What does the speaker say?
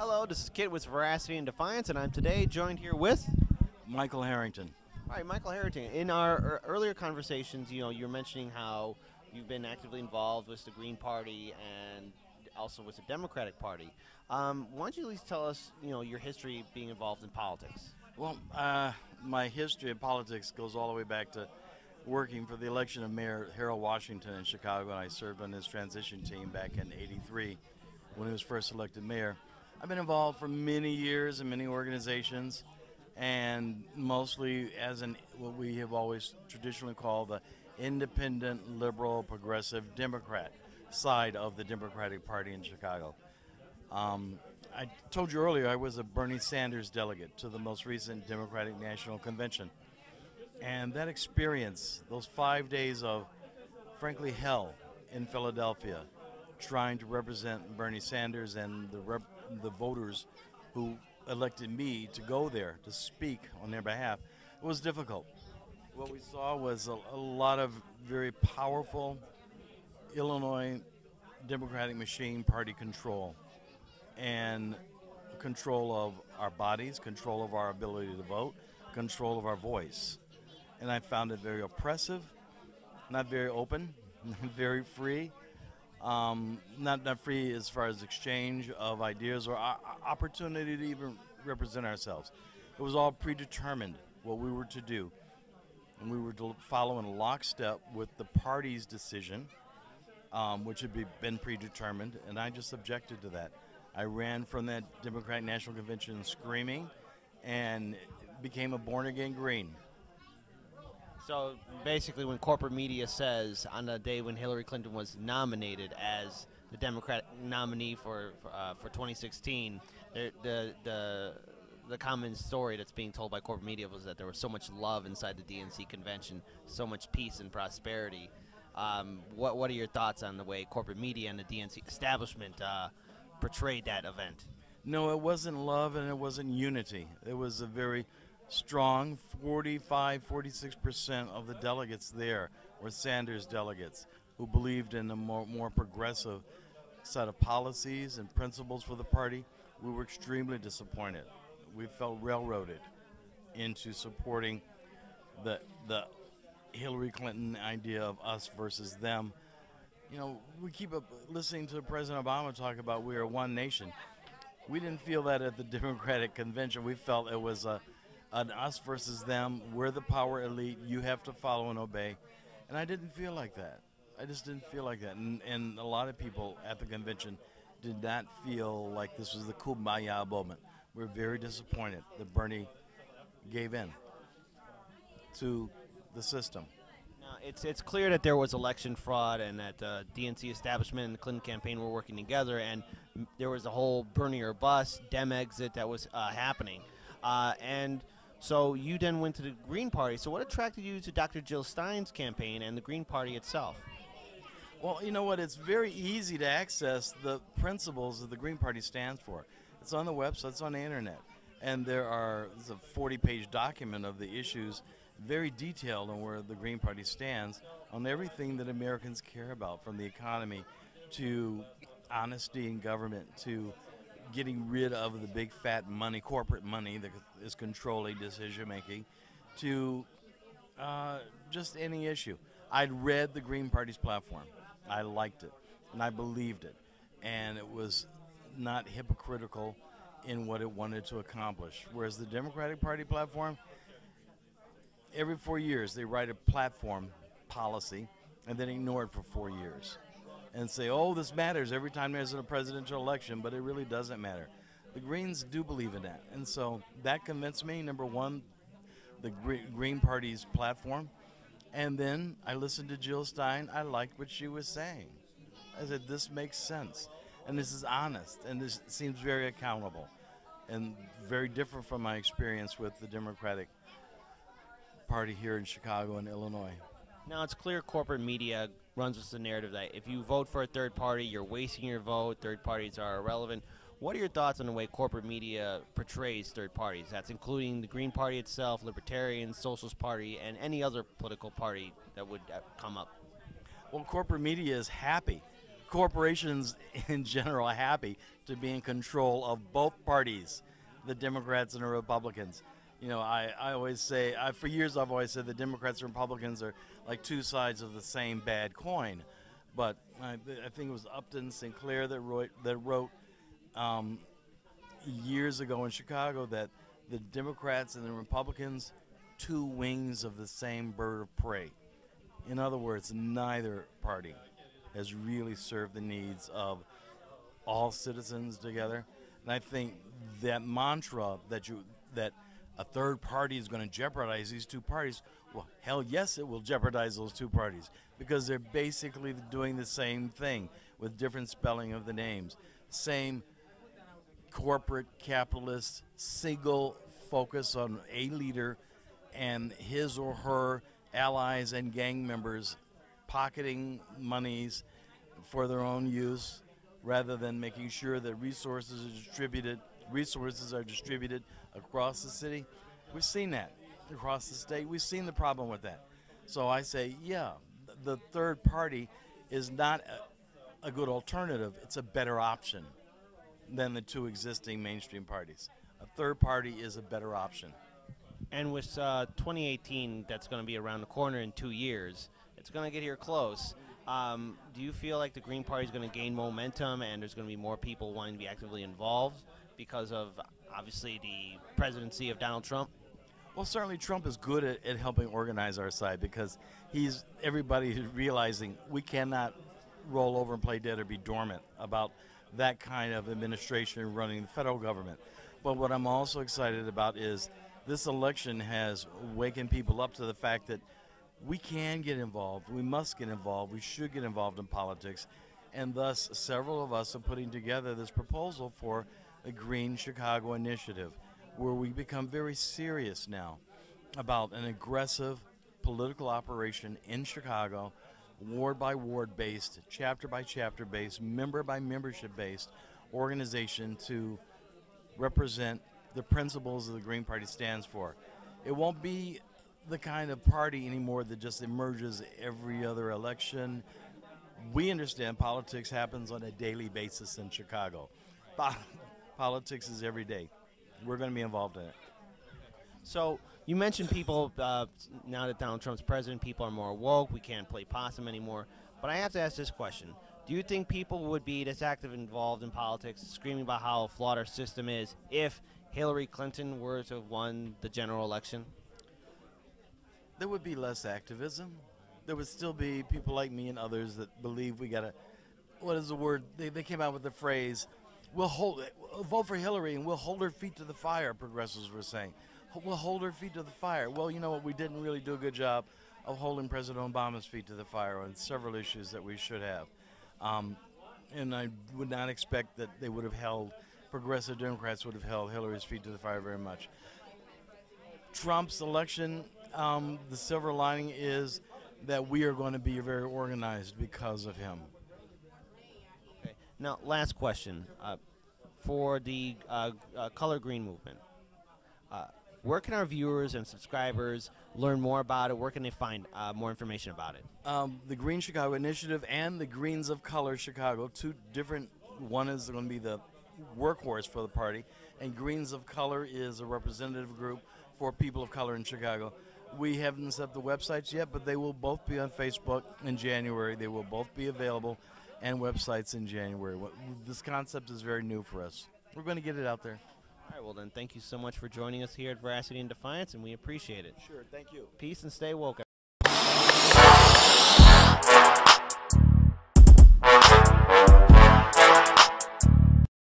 Hello, this is Kit with Veracity and Defiance, and I'm today joined here with. Michael Harrington. All right, Michael Harrington. In our earlier conversations, you're mentioning how you've been actively involved with the Green Party and also with the Democratic Party. Why don't you at least tell us, your history being involved in politics? Well, my history of politics goes all the way back to working for the election of Mayor Harold Washington in Chicago, and I served on his transition team back in '83 when he was first elected mayor. I've been involved for many years in many organizations, and mostly as what we have always traditionally called the independent, liberal, progressive Democrat side of the Democratic Party in Chicago. I told you earlier I was a Bernie Sanders delegate to the most recent Democratic National Convention. And that experience, those 5 days of, frankly, hell in Philadelphia, trying to represent Bernie Sanders and the voters who elected me to go there to speak on their behalf, it was difficult. What we saw was a lot of very powerful Illinois Democratic machine party control and control of our bodies, control of our ability to vote, control of our voice. And I found it very oppressive, not very open, not very free, not free as far as exchange of ideas or opportunity to even represent ourselves. It was all predetermined what we were to do, and we were to follow in lockstep with the party's decision, which had been predetermined, and I just objected to that. I ran from that Democratic National Convention screaming and became a born-again Green. So basically, when corporate media says on the day when Hillary Clinton was nominated as the Democratic nominee for 2016, the common story that's being told by corporate media was that there was so much love inside the DNC convention, so much peace and prosperity. What are your thoughts on the way corporate media and the DNC establishment portrayed that event? No, it wasn't and it wasn't unity. It was a very strong 46% of the delegates there were Sanders delegates who believed in a more progressive set of policies and principles for the party. We were extremely disappointed. We felt railroaded into supporting the Hillary Clinton idea of us versus them. We keep listening to President Obama talk about we are one nation. We didn't feel that at the Democratic convention. We felt it was an us versus them. We're the power elite. You have to follow and obey. And I didn't feel like that. I just didn't feel like that. And a lot of people at the convention did not feel like this was the kumbaya moment. We're very disappointed that Bernie gave in to the system. Now, it's clear that there was election fraud and that the DNC establishment and the Clinton campaign were working together, and there was a whole Bernie or bust, Dem exit that was happening. And so you then went to the Green Party. So what attracted you to Dr. Jill Stein's campaign and the Green Party itself? Well, you know what? It's very easy to access the principles that the Green Party stands for. It's on the website, it's on the internet. And there's a 40-page document of the issues, very detailed on where the Green Party stands on everything that Americans care about, from the economy to honesty in government to getting rid of the big fat money, corporate money that is controlling decision making, to just any issue. I'd read the Green Party's platform. I liked it, and I believed it, and it was not hypocritical in what it wanted to accomplish. Whereas the Democratic Party platform, every 4 years they write a platform policy and then ignore it for 4 years and say, oh, this matters every time there's a presidential election, but it really doesn't matter. The Greens do believe in that. And so that convinced me, number one, the Green Party's platform. And then I listened to Jill Stein. I liked what she was saying. I said, this makes sense. And this is honest. And this seems very accountable and very different from my experience with the Democratic Party here in Chicago and Illinois. Now, it's clear corporate media runs with the narrative that if you vote for a third party, you're wasting your vote, third parties are irrelevant. What are your thoughts on the way corporate media portrays third parties? That's including the Green Party itself, Libertarians, Socialist Party, and any other political party that would come up. Well, corporate media is happy. corporations in general are happy to be in control of both parties, the Democrats and the Republicans. You know, I always say, for years I've always said the Democrats and Republicans are like two sides of the same bad coin. But I think it was Upton Sinclair that wrote years ago in Chicago that the Democrats and the Republicans, two wings of the same bird of prey. In other words, neither party has really served the needs of all citizens together. And I think that mantra that a third party is going to jeopardize these two parties, well, hell yes, it will jeopardize those two parties because they're basically doing the same thing with different spelling of the names. Same corporate capitalist single focus on a leader and his or her allies and gang members pocketing monies for their own use rather than making sure that resources are distributed across the city. We've seen that across the state. We've seen the problem with that. So I say, yeah, the third party is not a good alternative. It's a better option than the two existing mainstream parties. A third party is a better option. And with 2018, that's going to be around the corner in 2 years. It's going to get here close. Do you feel like the Green Party is going to gain momentum and there's going to be more people wanting to be actively involved because of, obviously, the presidency of Donald Trump? Well, certainly Trump is good at helping organize our side because everybody is realizing we cannot roll over and play dead or be dormant about that kind of administration running the federal government. But what I'm also excited about is this election has wakened people up to the fact that we can get involved, we must get involved, we should get involved in politics, and thus several of us are putting together this proposal for a Green Chicago initiative where we become very serious now about an aggressive political operation in Chicago, ward by ward based, chapter by chapter based, member by membership based organization to represent the principles that the Green Party stands for. It won't be the kind of party anymore that just emerges every other election. We understand politics happens on a daily basis in Chicago. Politics is every day. We're going to be involved in it. So you mentioned people, now that Donald Trump's president, people are more woke. We can't play possum anymore. But I have to ask this question. Do you think people would be this active involved in politics, screaming about how flawed our system is, if Hillary Clinton were to have won the general election? There would be less activism. There would still be people like me and others that believe we got to, what is the word? They came out with the phrase, we'll vote for Hillary and we'll hold her feet to the fire, progressives were saying. We'll hold her feet to the fire. Well, you know what? We didn't really do a good job of holding President Obama's feet to the fire on several issues that we should have. And I would not expect that they would have held, progressive Democrats would have held Hillary's feet to the fire very much. Trump's election, the silver lining is that we are going to be very organized because of him. Okay. Now, last question. For the Color Green movement, where can our viewers and subscribers learn more about it? Where can they find more information about it? The Green Chicago Initiative and the Greens of Color Chicago, two different, one is going to be the workhorse for the party, and Greens of Color is a representative group for people of color in Chicago. We haven't set up the websites yet, but they will both be on Facebook in January. They will both be available, and websites in January. This concept is very new for us. We're going to get it out there. All right, well then, thank you so much for joining us here at Veracity and Defiance, and we appreciate it. Sure, thank you. Peace and stay woke.